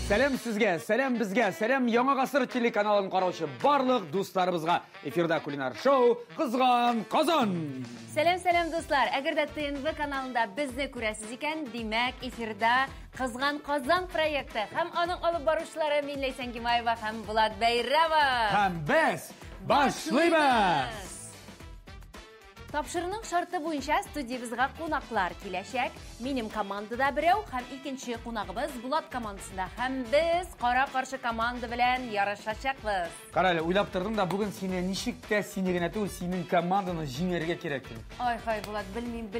Сәлем сезгә, сәлем безгә, сәлем Яңа гасыр телеканалын караучы барлык дусларыбызга. Эфирда кулинар шоу Кызган Казан. Сәлем дуслар. Әгәр дә ТНВ каналында безне күрәсез икән, димәк эфирда Кызган Казан проекты һәм аның алып баручылары мин Ләйсән Гимаева һәм Булат Бәйрәва. Һәм без башлыйбыз. Тапшырының шарты буенча студиябызга кунаклар киләчәк. Минем командада берәү һәм икенче кунагыбыз Булат командасында. Һәм без кара-каршы команда белән ярышачакбыз. Карале, уйлап тордым да, бүген сине ничек тә сине генә түгел, синең команданы җиңәргә кирәк. Ай, Булат, белмим,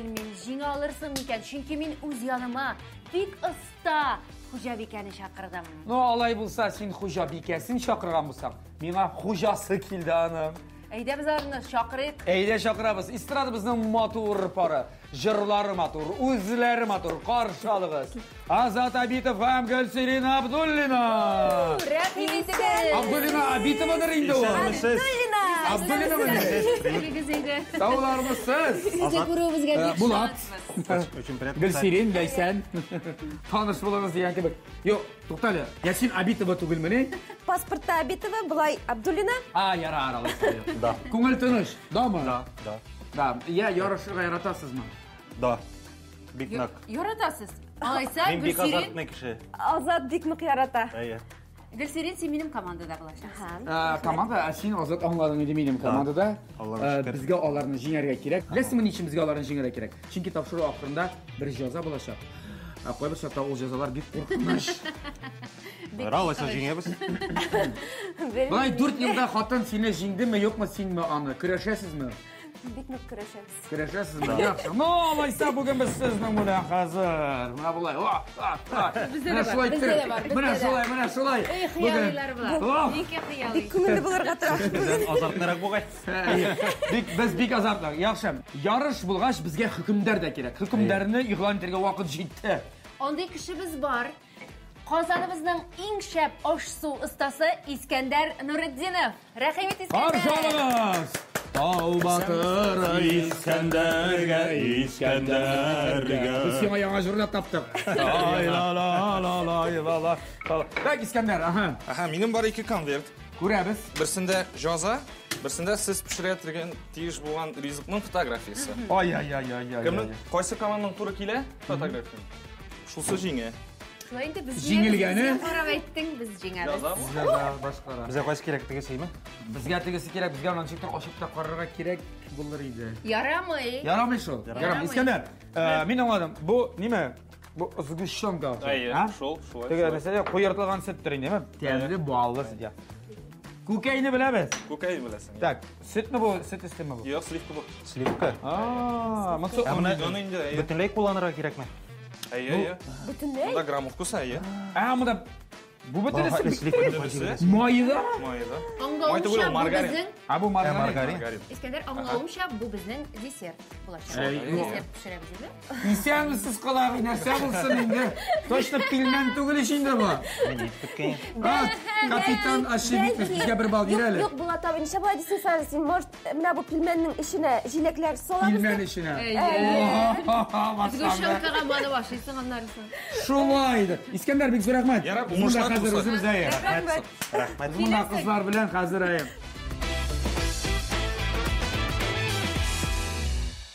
җиңә алырсың микән? Чөнки мин үз яныма бик оста хуҗабикәне чакырдым. Ну, алай булса, син хуҗабикәсен чакырган булсаң, миңа хуҗасы килде аның. Әйдә без аны чакырыйк. Әйдә чакырабыз. Эстрадабызның матур пары, җырлары матур, үзләре матур, каршы алыгыз. Азат Абитов һәм Гөлсирин Абдуллина. Рәхим итегез. Абдуллина Абитовадыр инде ул. Абдуллина. Саулармысыз? Булат. Гөлсирин, Ләйсән. Таныш булыгыз дигән кебек. Юк, туктале. Я син Абитова түгелмени? Паспортта Абитова, булай Абдуллина. Яра аралашты. Да. Күңел тыныч. Дамы? Да. Я ярышырга яратасызмы? Да. Бик нык. Яратасыз. Алайса, Мин бик Гөлсирин. азартны кеше. Азат бик нык ярата. Әйе. Гөлсирин, син минем командада буласың. Команда, син Азат аңладың иде минем командада. Аллага шөкер. Безгә аларны җиңәргә кирәк. Беләсезме ничек безгә аларны җиңәргә кирәк? Чөнки тапшыру ахырында бір җәза булачак. Кайбер чакта ул җәзалар бик куркыныч. Ралайса җиңәбез. Булай 4 елда хатын сине җиңдеме, юкмы синме аны? Көрәшәсезме? Бик нык көрәшәбез. Көрәшәсезме? Яхшы. Ну, алайса бүген без сезнең белән хәзер. Менә булай. Менә шулай. Менә шулай. Хыяллар була. Ник хыяллар? Бик күңелле булырга тырыш. Азартнырак бугай. Без бик азартлы. Яхшы. Ярыш булгач безгә хөкемдар да кирәк. Хөкемдарны игълан итәргә вакыт җитте. Андый кешебез бар. Казаныбызның иң шәп аш-су остасы Искәндәр Нуретдинов. Рәхим ит, Искәндәр. Каршылыгыз. Тау батыры Искәндәргә, Искәндәргә. Без сиңа яңа җырлап таптык. Ай-ла-ла-ла-ла-ла-ла. Так, Искәндәр, Минем бар 2 конверт. Күрәбез. Берсендә жаза, берсендә сез пешерә торган тиеш булган ризыкның фотографиясе. Ай-ай-ай-ай-ай. Кемнең кайсы команданың туры килә? Фотография. Шулсы җиңә. Шулай инде без Җиңелгәне. Карап әйттең, без җиңәбез. Башкара. Безгә кайсы кирәк тегесеме? Безгә тегесе кирәк, безгә аны ничек ачып та карарга кирәк булыр иде. Ярамый. Ярамый шул. Ярамый. Искәндәр, мин аңладым. Бу ниме? Бу сгущенка. Шулай. Теге мәсәлә куертылган сөттер инде. Тәмле баллы сөт. Күкәйне беләбез. Күкәй беләсең. Так, сөтме бу, сөт истеме бу? Юк, сливка бу. Сливка. Максат, Аны инде. Бөтенләй кулланырга кирәкме? Әйе. Бөтенләй. Монда граммовка сәйе. монда бу бөтенесе Сливка. майда. Майда. Аңлавымча бу безнең Бу маргарин. Маргарин. Искәндәр, аңлавымча бу безнең десерт булачак. Әй, Десерт пешерәбез инде. Исәнмесез калагы, нәрсә булсын инде? Точно пилмән түгел инде бу. Капитан ошибик, безгә бер бал бир әле. Юк, Булат абый, ничә була дисең син? Может, менә бу пилмәннең ишенә җиләкләр салабыз? Пилмән ишенә. Гөлшәнкәгә маны башлыйсың аннарысын. Шулай. Искәндәр, бик зур рәхмәт. Ярап, Монда уңышлар хәзер булсын. үзебез әйе. Рәхмәт. Монда кызлар белән хәзер әйе.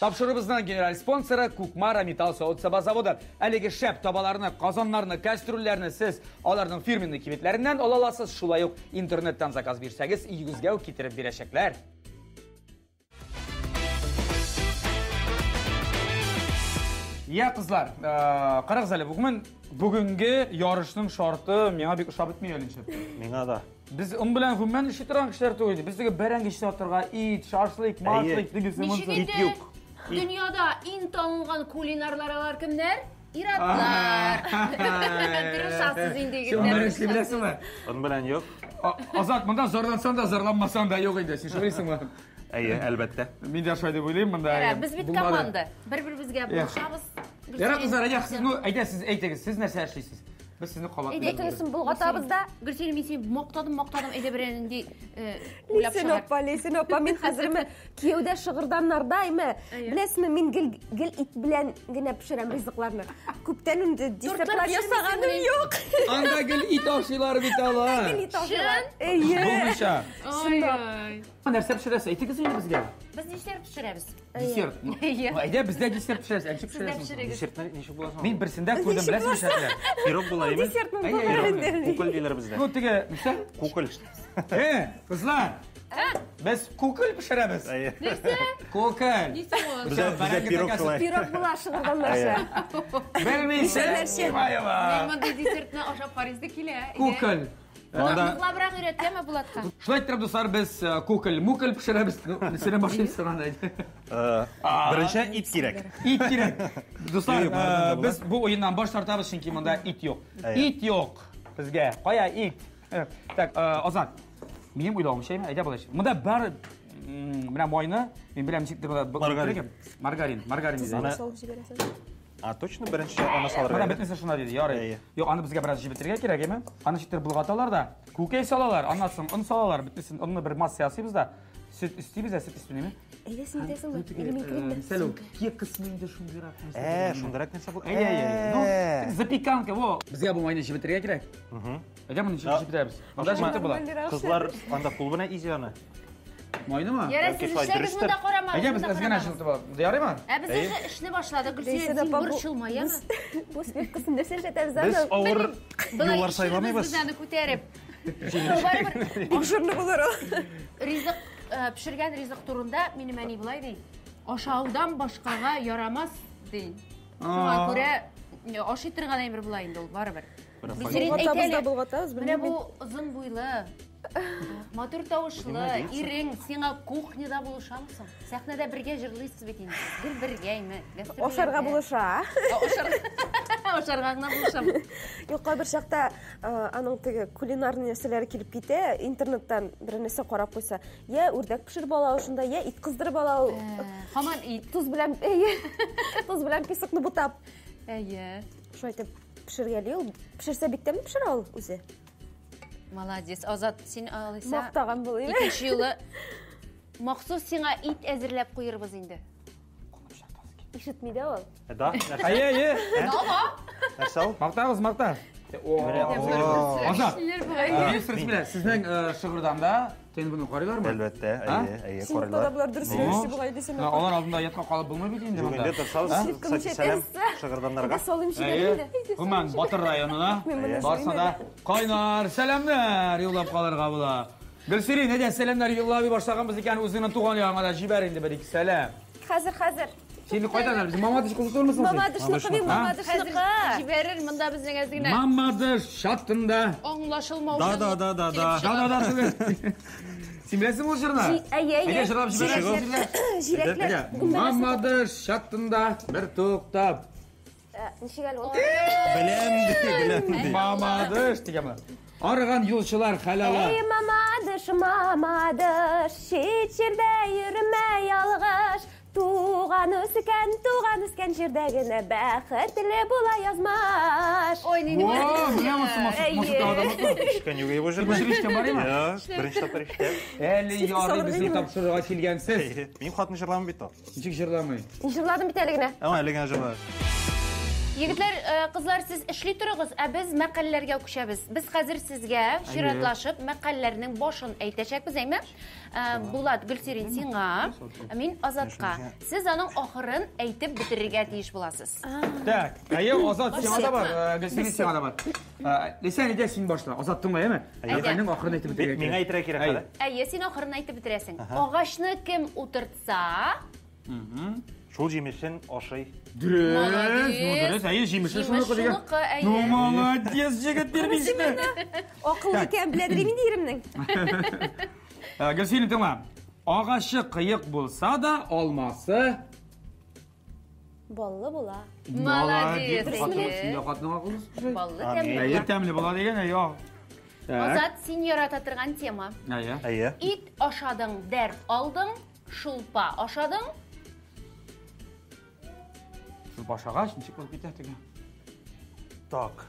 Тапшырыбызның генераль спонсоры Кукмара металл соотсаба заводы. Әлеге шәп табаларны, казаннарны, кастрюльләрне сез аларның фирменный кибетләреннән ала аласыз. Шулай ук интернеттан заказ бирсәгез, өегезгә үк китереп бирәчәкләр. Я, кызлар, карагыз әле, бүгенге ярышның шарты миңа бик ошап бетми әле. Миңа да. Biz белән гомумән иши торган кешеләр түгел. Без теге бәрәңге иши атырга, ит, шашлык, маслык дигесе монсы. Ничек инде дөньяда иң танылган кулинарлар кемнәр? Иратлар. Тырышасыз инде Шулар генә. эшли беләсеңме? Аны белән юк. Азат, монда зарлансаң да, зарланмасаң да юк инде. Син шулайсыңмы? Әйе, әлбәттә. Мин дә шулай дип уйлыйм, монда. Без бит команда. Бер-беребезгә булышабыз. Яра, кызлар, әйдә, сез әйтегез, сез нәрсә эшлисез? Biz sizni qabat. Бүтінісін бұлғатабыз да. Гүлсерім, мен сені мақтадым, әйді бірінінде Лесен опа, мен қазірімі кеуде шығырданнардаймы. Білесімі, мен гіл ит білән гіне пішірем ризықларны. Көптен үнді десертлар ясағаным yok. Анда гел ит ашылар бит ала. Булмыша. Нәрсә пешерәсез? Әйтегез инде безгә. Біз нештер пішіреміз? Десерт. Әйдә, бездә десерт пешерәсез. Әнче пешерәсез. Десертны ничек буласың? Мин берсендә күрдем, беләсезме шәкеле? Пирог була име? Десертның Әйе, бұлғарын. Кукол диләр бездә. Бу теге, нәрсә? Кукол. Кызлар. Без кукол пешерәбез. Әйе. Кукол. Бездә пирог шулай. Пирог бұла шығырданларша. Белмисең? Майва. Мен мұндай десертні ашап қарызды келе. Кукол. Мұқлабырақ үйретті ме Буладқа? Шулай иттереп дуслар, без мукол пешерәбез. Сенә башлыйм сораган иде. Беренче ит кирәк. Ит кирәк. Дуслар, без бу уеннан баш тартабыз, чөнки монда ит юк. Ит юк безгә. Кая ит? Так, Азат. Минем уйлавымча, әйдә булайчы. Монда бар менә майны, мин беләм ничек маргарин. Маргарин диде. Точно беренче аны салырга. Менә бетмәсә шуна диде. Ярый. Юк, аны безгә бераз җибетергә кирәк, әйме? Аны читтер булгаталар да. Күкәй салалар, аннан соң он салалар. Бетмәсен, онны бер масса ясыйбыз да. Süt istəyibizə, süt istəyibizmi? Әйдесін десің бі, елімен кіріңді. Məsəl o, kek qismində şundarak. Şundarak nəsə bu? No, запеканка, во. Bizə bu mayını şibitərə kərək. Әйдә bunu şibitərəbiz. Анда şibitə була. Kızlar anda kulbuna izyanı. Mayını mı? Ярай, сіз ішсеңіз мұнда қорамаңыз. Әйдә biz әзгәнә шылты була. Ярый ма? Біз ішіне башлады, Гүлсерім, сен бір шылма, яма? Бұл спек қысын десен жетәбіз Biz аны. ağır yollar sayılamayız. Біз әні көтеріп. Ашырны болыр о. Ризық, пішірген ризық турында менің әне бұлай дейін. Ашаудан башқаға ярамас дейін. Шуға көре аш еттірған әймір бұлайын ол, бары бір. Гүлсерім әйтәлі, міне бұл ұзын бойлы, матур тауышлы, ирең, сеңа кухняда болушамысың. Сәхнәдә бірге жырлайсыз бет енді. Гүл бірге әймі. Ошарға болыша. Ошарғаңна болушам. Юққа бір шақта аның тегі кулинарный нәрселері келіп кете, интернеттен бір нәрсе қарап қойса, я үрдәк пішіріп алау шында, я ит қыздырып алау. Хаман ит. Тұз білән песікні бұтап. Әйе. Шу айтып пішіргелі, ол пішірсе біктемі пішір ал өзі? Молодец. Азат, сен алайса... Мақтаған бұл, еме? Екінші жылы мақсус сеңа ит әзірләп қойырбыз енді. Ишітмейді ол. Da. Әйе. Нәрсә ул? Мақтағыз, мақта. Азат. Сезнең шыгырданда сен буны карыйлармы? Әлбәттә, әйе, Синықта да карыйлар. бұлар дұрыс верішті бұғай десен. Алар алдында ятқа қалып булмый бит инде монда. Бүгенге торсабыз, сәлам шыгырданнарга. Солым Әйе. шегелді. Гүмән Батыр районына барса да кайнар сәламнар юллап калырга була. Гөлсерин, әйдә сәламнар юллап башлаганбыз икән, үзеңнең туган ягыңа да җибәр инде бер ике сәлам. Хәзер. Син кайдан без Мамадыш кызытырмысың син? Мамадышнықы мен мамадышнықы. Жіберір, мұнда біздің әзгіне Мамадыш шатында. оңлашылмау Да. Син білесің бұл жырны? Әйе, жырлап жібересің. Жирәклер. Мамадыш шатында бір тоқтап. Нишегәл ол? Беләм. Мамадыш дигән. Арыган юлчылар хәлала. Ey mamadıш, шет жерде йөрмә ялгыш. Туган үскән җирдәгенә бәхетле була язмаш. Ой, не Ишкән югы его жырны. Ишкән бар имы? Беренче тапкыр ишкән. Әле ярый безне тапшырырга килгәнсез. Мин хатны җырламый бит ул. Ничек җырламый? Җырладым бит әлегенә. Ама әлегә җырлар. Егетләр, кызлар, сез эшли торыгыз, ә без мәкаләләргә күчәбез. Без хәзер сезгә чиратлашып мәкаләләрнең башын әйтәчәкбез, әйме? Булат, Гөлсерин, сиңа, мин Азатка. Сез аның ахырын әйтеп бетерергә тиеш буласыз. Так, әйе, Азат сиңа да бар, Гөлсерин сиңа да бар. Лесән идә син башла. Азаттыңмы, әйме? Әйдәнең ахырын әйтеп бетерергә. Миңа әйтергә кирәк әле. Әйе, син ахырын әйтеп бетерәсең. Агачны кем утыртса, Шул җимешен ашый. Дөрес, әйе, җимеше шуны дигән. Ну, молодец, җегетләр бишне. Акыллы икән беләдер инде иремнең. Гөлсерин, тыңла. Агачы кыек булса да, алмасы Баллы була. Молодец. Хатның акылы. Баллы Әйе, тәмле. тәмле була дигән, әйе. Азат, син ярата торган тема. Әйе. Әйе. Ит ашадың, дәрт алдың, шулпа ашадың. Башагач ничек булып китә тегә? Так.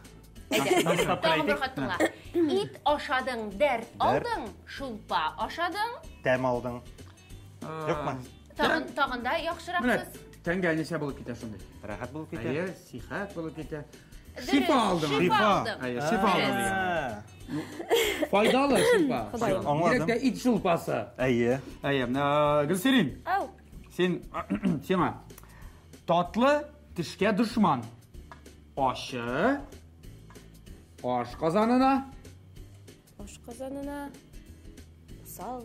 Tağın bir xatыңa. İt aşadың, dert aldың, şulpa aşadың. Дәм алдың. Жоқ ма? Tağında yaxşıрақ Mine, siz. tenge neçe bulup gider şimdi? Рахат болып кетеді. Ayı, sihat bulup gider. Şifa aldın. Şifa aldın. Ayı, şifa aldın. Ha. Faydalı şifa. Anladım. Direkt de it şulpası. Әйе. Ayı, Gülserin, Ау. Sena, tatlı dişke düşman. Aşı, aş kazanına. Ош қазанына сал.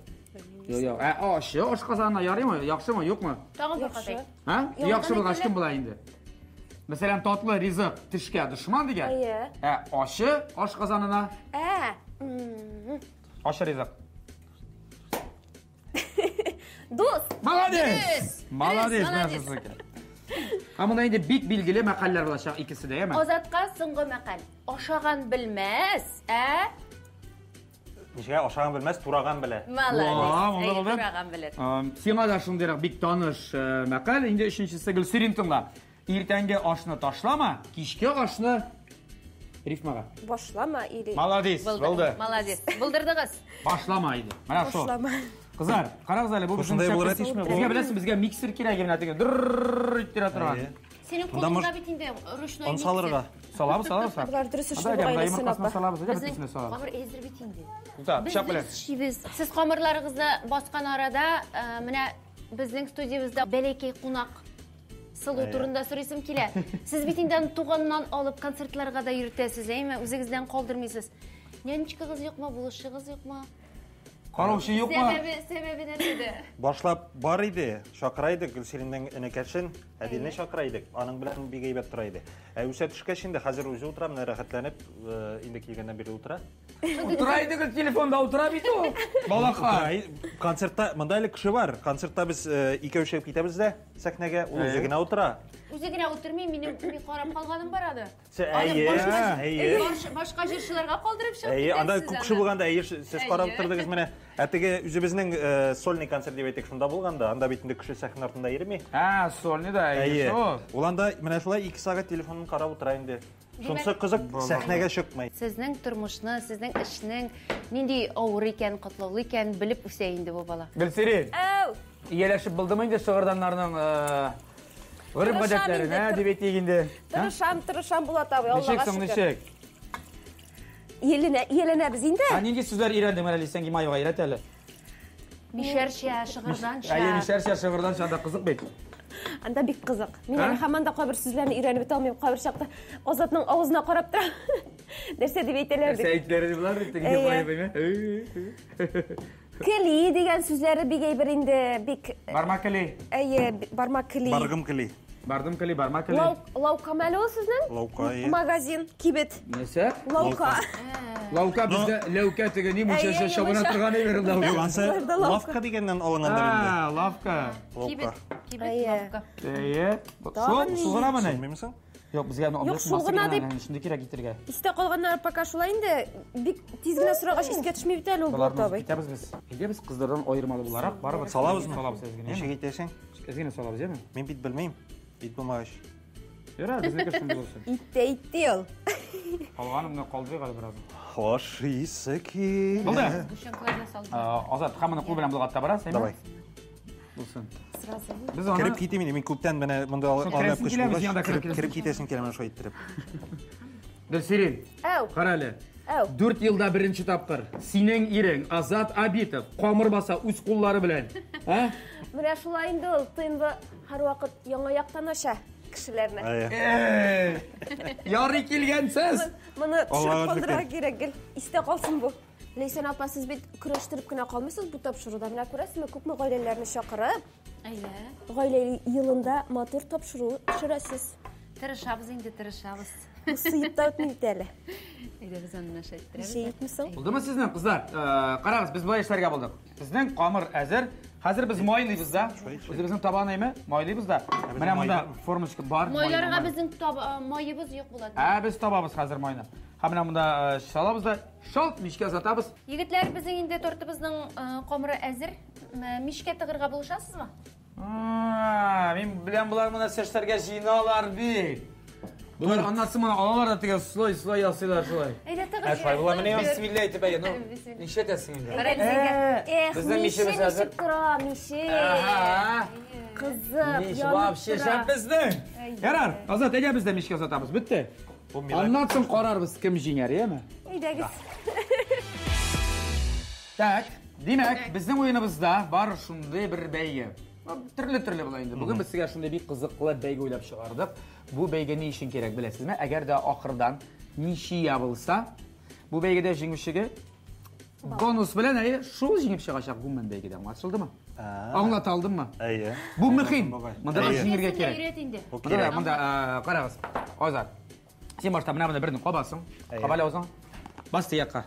Yok, aşı, aş kazanına yarıyor mu? Yakşı mı, yok mu? Tağın bir Yaxşı. xatay. Ha? Yok, Yakşı bana mı, kaçkın bula indi? Mesela tatlı rizık dişke düşman diye. Ayı. Aşı, aş kazanına. Aşı rizık. Дос. Malades. Malades. Malades. Ama indi big bilgili makaller olacak ikisi de değil mi? Ozatqa soңғы мәқәл. Ашаған білмәс, Нешеге ашаған білмәс, тураған біле. Vallahi oldu. Тураған білер. Сиңа да шундыйрак бик таныш мәкаль. Инде өченчесе Гөлсерин тыңла. Иртәнге ашны ташлама, кичке ашны рифмага. Башлама или Молодец, булды. Молодец. Булдырдыгыз. Башлама иде. Менә шул. башлама. Кызлар, карагыз әле, бу безнең Шундай булыр шәкерт. әтишме бу? Безгә беләсез, безгә миксер кирәк менә теге. Дырррр иттер торган. Сенің Онда қолыңда бит инде ручной Оны салырға. Салабыз. Бұлар дұрыс үшін Ада бұғайлы дайым сен аркасына апа. салабыз, әйдә Біздің битесенә салабыз. қамыр әзір бит инде. Тута, пышак белән. Сіз қамырларыңызды басқан арада, менә біздің студиябызда бәләкәй қунақ сылу турында сұрайсым килә. Сіз бит инде туғаннан алып концертларга да йөртәсез, әйме? Үзегездән калдырмыйсыз. Нянечкагыз юкмы, булышыгыз юкмы? Караучы юкмы? Сәбәбе нәдә? Башлап бар иде, шақырайдық, Гүлсериннің інекәшін, әділіне шақырайдық, аның білән бик әйбәт тұрайды. Үсә түшкәш инде, хәзер үзе утыра, менә рәхәтләнеп, инде килгәннән бері утыра. Утырайды гел телефонда утыра бит ул. Балака. Концертта, мында әле кеше бар, концертта біз икәүшеп китәбез дә, сәхнәгә, ул үзе генә утыра. Үзе генә утырмый, минем бик карап калганым бар ады. Әйе. Башка җырчыларга калдырып чыгып Әйе, анда күп кеше булганда, әйе, сез карап Әйе. тордыгыз менә. Әтеге үзебезнең сольный концерт дип әйтик, шунда булганда, анда бит инде кеше сәхнә артында йөрми. Сольный да, Әйе. шул. Ул анда менә шулай 2 сәгать телефонын карап утыра инде. Шунсы кызык, сәхнәгә чыкмый. Сезнең тормышны, сезнең эшнең нинди авыр икән, катлаулы икән белеп үсә инде бу бала. Гөлсерин, Ау. ияләшеп булдымы инде шыгырданнарның гырып гадәтләрен, дип әйтегенде. Тырышам Булат абый, Аллага Ничек соң, шөкер. ничек? Еленәбез инде. Нинди сүзләр өйрәндең менә Лисәнги Маева өйрәт әле. Бишәрчә, шыгырданча. Әйе, нишәрчә шыгырданча да кызык бит. Анда бик кызык. Мин әле һаман да кайбер сүзләрне өйрәнеп бетә алмыйм. Кайбер чакта Азатның авызына карап тора. Нәрсә дип әйтәләр ди. Сәйтләре булар бит, теге Әйе. Маева. Кли дигән сүзләре бик әйбер инде, бик Бармакли. әйе, бармак кли. Баргым кили. Бардым кли, бармакли. Лаука мәле ул сезнең? Лаука, әйе. Магазин, кибет. Нәрсә? Лаука. Лаука бездә ләүкә теге ни мунча Әйе, шабына мунча. торган әйбер Юк, лаука. ансы лавка дигәннән алынгандыр инде. Лавка. Лавка. Әйе. Әйе. Шул гына менә. Белмисең? Yok bizga Yok, шул гына дип. Шундый кирәк китергә. Истә калганнар пока шулай инде. Бик тиз генә сорагач искә төшми бит әле ул Булат абый. Китәбез без. Әйдә без кызлардан аермалы буларак барыбер Салабызмы? Салабыз әзгенә. Ничек әйтәсең? Әзгенә салабыз, яме? Мин бит белмәйм. Бит булмагач. Йөрә, безнеке шундый булсын. Итте ул. Калганым менә калдырыйк әле бераз. Ашыйсы килә. Булды. Гүшәнкләрне салды. Азат, һәммәне кул белән булгатта барасың. Давай. Булсын. Сразу. Без Кирип аны китим инде, мин күптән менә монда Шул алып керәсең киләме, кыш зыянда булгач, керәсең? кирип китәсең килә менә шулай иттереп. Гөлсерин, Ау. кара әле. Ау. 4 елда беренче тапкыр синең ирең Азат Абитов камыр баса үз куллары белән. Ә? Менә шулай инде ул тыйнбы һәрвакыт яңа яктан аша кешеләрне. Әйе. Ярый килгәнсез. Моны Аллага төшереп калдырырга шөкер. кирәк гел. Истә калсын бу. Ләйсән апа, сез бит көрәштереп кенә калмыйсыз бу тапшыруда. Менә күрәсезме, күпме гаиләләрне чакырып, Әйе. гаилә йылында матур тапшыру төшерәсез. Тырышабыз инде, тырышабыз. Бу сыйып та үтми бит әле. Әйдә без аны шәйттерәбез. Şey итмисең? Булдымы сезнең кызлар? Карагыз, без булай эшләргә булдык. Безнең камыр әзер. Хәзер без майлыйбыз да. Үзебезнең табан әйме? Майлыйбыз да. Менә монда формочка бар. Майларга безнең майыбыз юк булады. Без табабыз хәзер майны. Һәм менә монда салабыз да, шалт мичкә сатабыз. Егетләр, безнең инде тортыбызның камыры әзер. Мишкә тыгырга булышасызмы? Мин белән булар моны сәштәргә җыйналар бит. Bunlar anlatsın bana alalar da tige sloy yasıylar şulay. Şulay bulamı ne? Bismillah etip ey, nişe etsin indi. Bizden Mişi mişimiz hazır. mişip dura, mişi. Aha. Kızıp, Miş yanıp vapşe dura. şap bizden. Yarar. Azat ege bizde mişke satamiz. Bitti. Anlatsın qararımız kim jinger, yemi? Eydegiz. Tak, demek bizning o'yinimizda bor shunday bir beygi. Turli bo'laydi. Bugun biz sizga shunday bir qiziqli beygi o'ylab chiqardik. Bu beyga ne ishing kerak bilasizmi? Agarda oxirdan nishiya bo'lsa, bu beygida jingushiga bonus bilan shu jingib chiqashaq gumman beygidan. Anlaşıldımı? Anlataldımı? Ayy. Bu muhim. Bunda jingirga kerak. Bunda qarag'iz. Hozir. Sen boshda mana birini qobasin. Qabala o'zing. Bas tiyaqqa.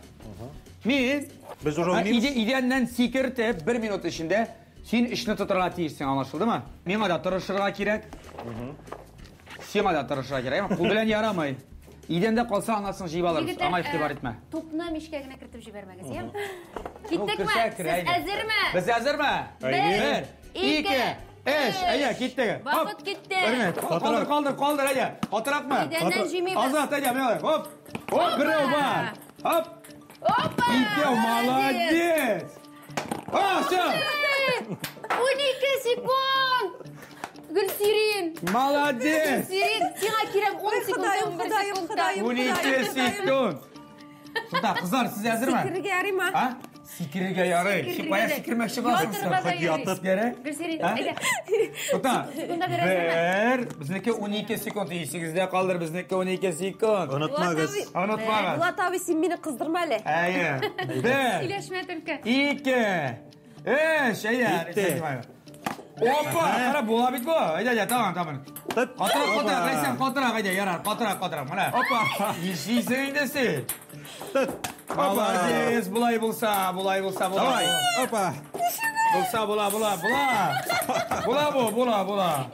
Men Biz уже oynaymiz. İdenden sikirtip 1 minut içinde sen işini tutarına tiyirsin, anlaşıldı mı? Mena da tırışırga kirek. Sema da tırışırga kirek ama bu bilen yaramayın. İdende kalsa anlasın jiyip alırız ama ihtibar etme. Topuna mişkegine kiritip jibermegez, ya? Gittik mi? Kirşek, Siz aynen. hazır mı? Biz hazır mı? Bir, 2, 3, ayya gittik. Vakit gitti. Kaldır ayya. Oturak mı? İdenden jimiyimiz. Azat ayya, mena hop. Hop, bir var. Hop. Hoppa! İki, молодец. Все. 12 sekund. Gülsirin. Молодец. Gülsirin. Sana kirek 10 sekunddan 1 sekunddan. 12 sekund. Tuta kızlar siz hazır mı? Sikirge yarayım ha. Ha? Sikirge yarayı. Baya sikirmekçi var. Hadi yatıp. Gülsirin. Ha? Hadi. Tuta. Sekunda verelim. Bizdeki 12 sekund. 8'de kaldır bizdeki 12 sekund. Unutmagız. Unutma. Bulat abi sen beni kızdırma hele. Hayır. 1, İyileşme Türk'e. 2, 3. Bitti. Hoppa. Kara bulabit bu. Hadi tamam. Kontrak. Kaysen kontrak. Hadi yarar. Kontrak. Mana. Hoppa. İşiysen indesin. Молодец. Bulay bulsa. Давай. Опа. Bulsa bula. Bula.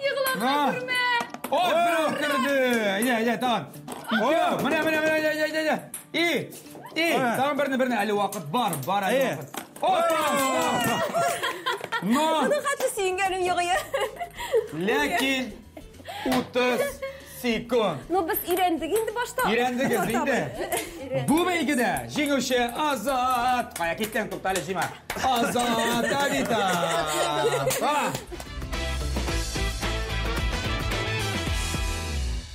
Yıkılamam gülme. Hop bir kırdı. Hadi tamam. Hop. Mana. İyi. Tamam birini. Ali vakit var. Ali vakit. Hoppa. No. Bunu kaçı singerim yok ya. Lakin 30 sekund. No biz irendik indi başta. İrendik indi. Bu beygide jinguşe Azat. Kaya kitten tuktale jima. Azat Adita.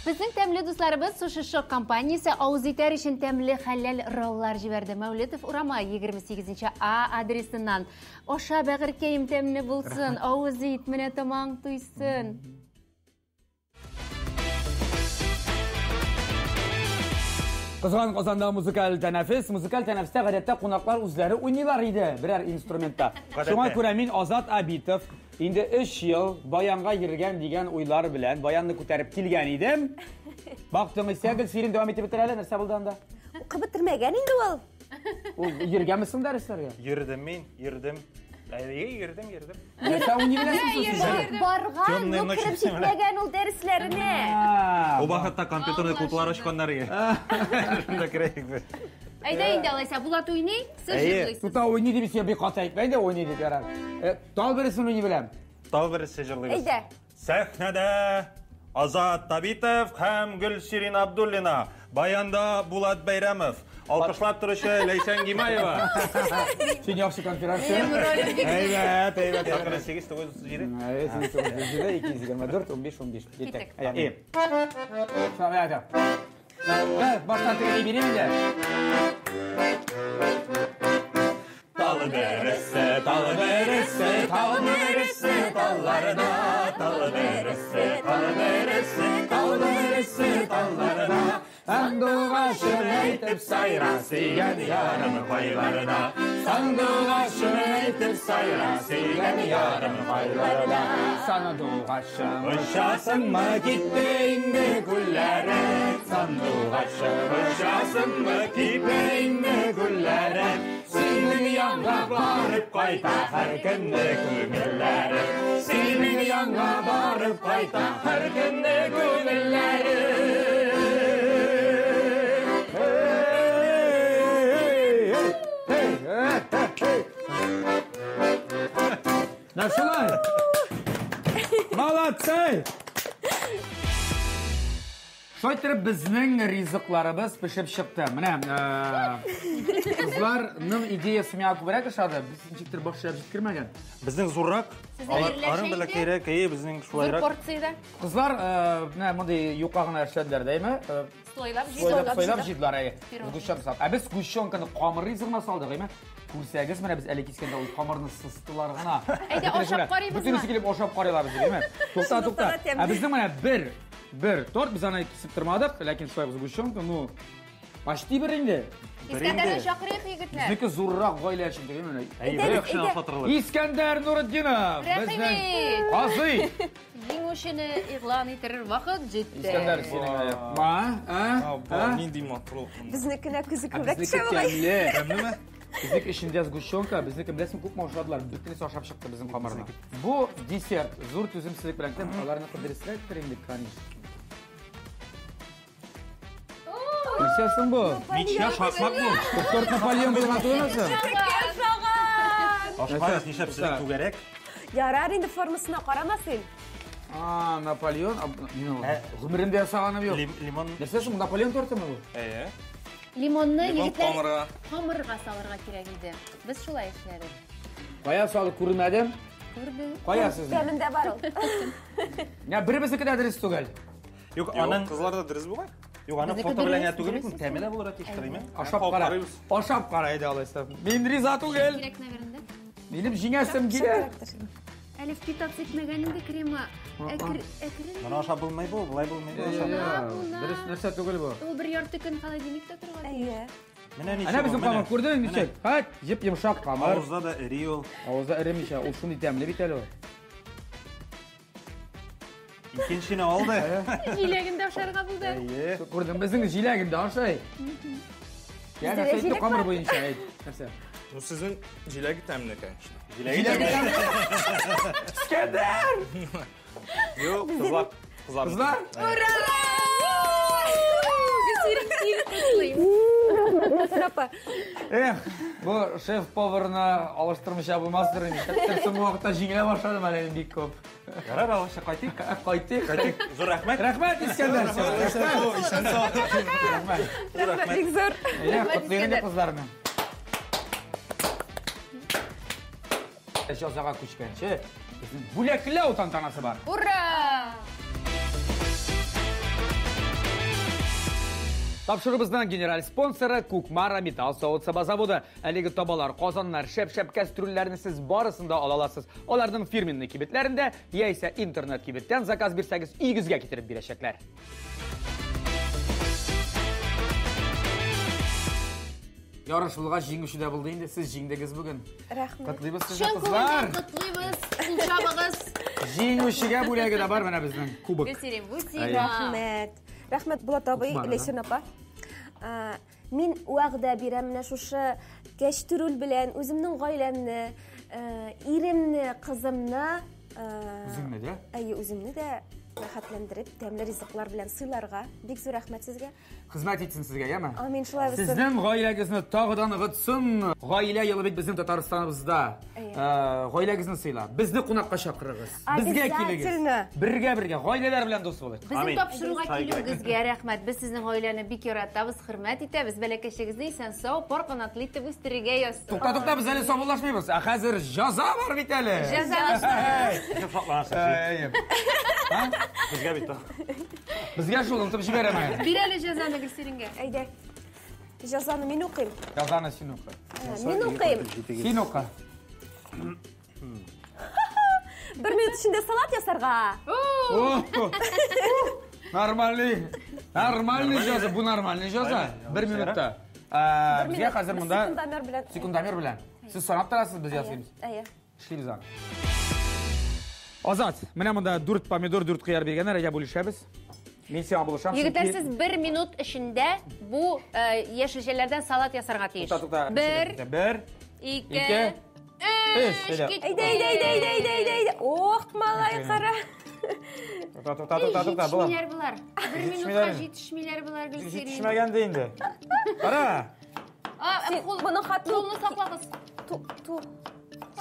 Bizning təmli dostlarımız Sushi Shock kompaniyası Auzitar için təmli halal rollar jiberdi. Mevlütov Urama 28-A adresinden. Oşa bəğirkeyim təmli bulsun. Auzit mine tamam tuysun. Kızgan kazanda müzikal teneffüs. Müzikal teneffüste gadette konaklar özleri oynuyorlar idi birer instrumenta. Şuna göre min Azat Abitov indi 3 yıl bayanga girgen digen oylar bilen bayanını kotarıp kilgen idim. Baktım isteyagil sirin devam etip bitirele nerse buldan da. Kıbıtırmagan indi ol. O girgen misin dersler ya? Yirdim. Girdim. Sen oynuyorsun siz. Bargan Темная yok ночь kirip istemine. gitmegen ol derslerine. O vakitte kompüterde kutular açkanlar ya. Şunda kireyik. Ayda indi alaysa bulat oynay, siz İyi. jırlaysınız. Tuta oynuyordu biz ya bir katayık. Ben de oynuyordu yarar. Dal birisini oynuyor bilem. Dal birisi jırlıyız. Eyde. Sahnede Azat Tabitov hem Gülşirin Abdullina. Bayanda Bulat Bayramov. Alkışlap turuşu Leysen Gimayeva. Sen yaxşı konferansiya. Evet. Yakına 8-9-37. Evet, 8-9-37, 224, 15. Gittik. İyi. Tamam, hadi. Evet, baştan tekrar iyi bileyim de. Dalı beresi, dallarına. Dalı beresi, dallarına. Sandığa Eytip sayrası gel yarım paylarına. Sandığa eytip sayrası gel yarım paylarına. sana doğaşım. Uşasın mı gitti indi güllere. Sandığa uşasın mı gitti indi güllere. Senin yanına varıp kayta her günde gülleri. Senin yanına varıp kayta her günde gülleri. Nasılay? Молодцы! Şöyle bizning rizqlarimiz pishib chiqdi. Mana qizlarning ideyasi menga ko'proq yoqadi. Biz inchiktir boshlab kirmagan. Bizning zo'rroq. Aring bila kerak, bizning Zo'r shulayroq. porsiyada Qizlar bunday yo'qog'ini arshadlar deymi? sloylab So'ylab jidlar ay. G'ushshon. Biz g'ushshonkani qomir rizqini soldik, deymi? Ko'rsangiz mana biz elektriskanda u qomirni sistilar g'ana. Ayda oshab qaraymiz. Butunisi kelib oshab qaraylar biz, deymi? To'xta. Bizning mana bir tort biz ana kesib turmadik, lekin shu biz g'ushshonka, ну, почти birinda. Iskandarni chaqirib yigitlar. Bizniki zo'rroq g'oyalashim deymi mana. Yaxshi xotirlar. Iskandar Nuriddinov, bizning qozi. Yengishini e'lon etirar vaqt jetdi. Iskandar sening. Men deyman, Biznikini ko'zi ko'rak Bizniki tushamaydi. kamli. Nima? Bizniki ishimdaz g'ushshonka, bizniki bilasizmi ko'p moshladlar, bittini oshab chiqdi bizim qomirni. Bu desert, zo'r tuzumsizlik bilan kim ularni qidirishlar kerak конечно. Nechasing bu? Necha shohmat bu? 44 Napoleon bo'lgan to'g'rimi? Oshxonasi nechap sizga kerak? Yarar endi formasini qaramasin. Napoleon, umrimda yasaganim yo'q. Limon. Nechasing Napoleon tortimi bu? Limonni Limon yigitlar xomirga solarga kerak edi. Biz shulay ishladik. Qo'ya solib ko'rmadim. Ko'rdi. Qo'yasiz. Kamida bor u. Ya birimizniki adres tugal. Yo'q, Yo'q, anan qizlarda diriz bo'lgan. yo'q, ana Bizniki foto bilan durust, yatugalik, durust. kamera bo'lar tekshiraymi? Oshab qaraydi olaysiz. Men riza tugal. Kerak naverindi. Benim jingasim kerak. Alif kitap sekmaganingda krema. Mana oshab bo'lmaydi, bulay bo'lmaydi. Diriz narsa tugal bu. U bir yorti kun xolodilnikda turgan. Ayya. Mana necha. Ana bizim qamar ko'rding necha? Hat, yip yumshoq qamar. Og'izda da iri yo'l. Og'izda irimisha, u shuni tamli bitali o. Ikkinchini oldi. Jilagimda osharga bo'ldi. Ko'rdim, bizning jilagimda oshay. Ya narsa aytdi qamar bo'yicha ayt. Narsa. Bu sizning jilagi ta'min ekan. Iskandar! Yo'q, qizlar. Qizlar? Sirapa. Bu şef поварni alıştırmışa bo'lmasdir. Katta vaqtda jinglab boshladi mana endi bek ko'p. Qarar olsa qaytik. Qaytik. Zo'r rahmat. Rahmat Iskandar. Ishon sog'. Rahmat. Rahmatlik zo'r. Qutlayman qizlarni. Yozaga ko'chganchi, bizning bo'laklov tantanasi bor. Ura! Topshirig'imizning general sponsori Kukmara Metal Sovet zavodi. Haligi tobalar, qozonlar, shap-shap kastrullarni siz borisida ola olasiz. Ularning firmenlik kibitlarida yoki internet kibitdan zakaz bersangiz uyingizga keltirib berishaklar. Yarışılğa jingishida bo'ldi endi siz jingdingiz bugun. Rahmat. Qutlaymiz sizni Shon qizlar. qutlaymiz. Qulchabig'iz. Jingishiga bo'lagida bor mana bizning kubok. Besiring, Rahmat. Rahmat Bulat abi, Lesin opa. Men vaqda beraman mana shu gashturul bilan o'zimning oilamni, erimni, qizimni, O'zingni-da? o'zimni da rohatlantirib, damli rizqlar bilan sizlarga bek zo'r rahmat sizga. Xizmat etsin sizga-mi? Amin shular bo'lsin. Sizning oilangizni tog'dan g'itsin. Oila yilibek bizning Tataristonimizda. Oilangizni siylar. Bizni qo'noqqa chaqirig'iz. Bizga kelingiz. Birga oilalar bilan do'st bo'ling. Bizning topshiriqqa kelingizga rahmat. Biz sizning oilani bekoratamiz, hurmat etamiz. Balakashingizni eson sog', bor qanotli deb o'stirga yozsin. To'xta, biz hali sog'lashmaymiz. Hozir jazo bor bitali. Bizga bitta. Bizga shu unutib jiberaman. Berali jazoni Gulsiringa. Ayda. Jazoni men o'qiyman. Jazoni sen o'qi. Men o'qiyman. Sen o'qi. 1 minut ichida salat yasarga. Normalniy jazo, bu normalniy jazo. 1 minutda. Bizga hozir bunda sekundamer bilan. Siz sanab turasiz, biz yasaymiz. Ayya. Ishlaymiz. Ozod, mana bunda durt pomidor, durt qiyar berganlar ega bo'lishamiz. Men sen bo'lisham. Yigitlar siz 1 minut ichida bu yeşilliklardan salat yasarga tegish. 1 2 3 Ayda. Oh, malay qara. To'xta, bo'lar. bular. 1 minutga yetishmaylar bular Gulsiring. Yetishmaganda endi. Qara. Buni xatni saqlag'iz.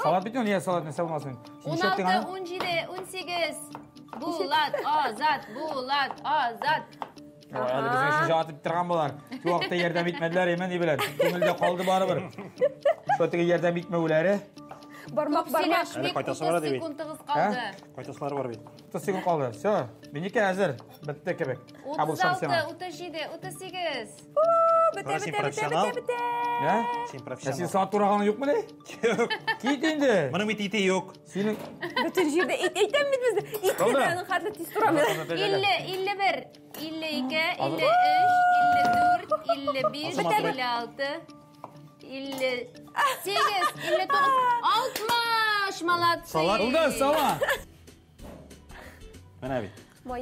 Salat bitgan, niye salat ne savunmasın? 16, 17, 18. Bulat, azat. Әлі біздің үшін жатып тұрған болар. Şu vaqtda yerden bitmediler hemen ne bilen. Көңілде қалды бары бір. Şötігі yerden bitmeулері. Бармак. Сөйләшмек Кайтасы 30 бар деп. секундығыз қалды. Қайтасылары бар бит. 30 секунд қалды. Все. Менеке әзір. Бітті кебек. 36, 37, 38. Сен профессионал. Ya? Сен Сен профессионал. saat тұрағаның yok mu ne? Kit енді. Мұның бит ите yok. Сенің... Bütün жерде итем бит бізді. Ит менің хаты тиз тұрамын. 50, 51, 52, 53, 54, 55, 56, 58, 59, 60. Молодцы. Oldu, sağ Міне бит.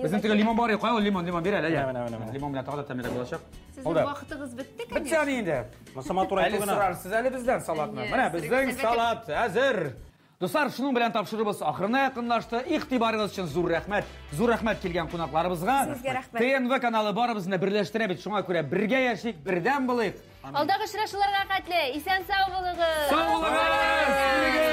Bizim tüge limon var ya, koy o limon bir hele ya. Mene. Limon bilen tağda temizlik olacak. Sizin Oldu. vaqtınız bitti ki. Bitti yani indi. Мұсыма тура Әлі айтуғына. сұрарсыз, әлі бізден салатны. Әлі, Міне, біздің сірек- салат әзір. Достар, шының білен тапшырыбыз ақырына яқынлашты. Иқтибарыңыз үшін зур рәхмәт. Зур рәхмәт келген қонақларыбызға. Сізге рәхмәт. ТНВ каналы барыбызны бірләштіре бит. Шуңа күрә бірге яшик, бірден булыйк. Алдағы шырашыларға қатлы. Исән сау болыңыз. Сау болыңыз!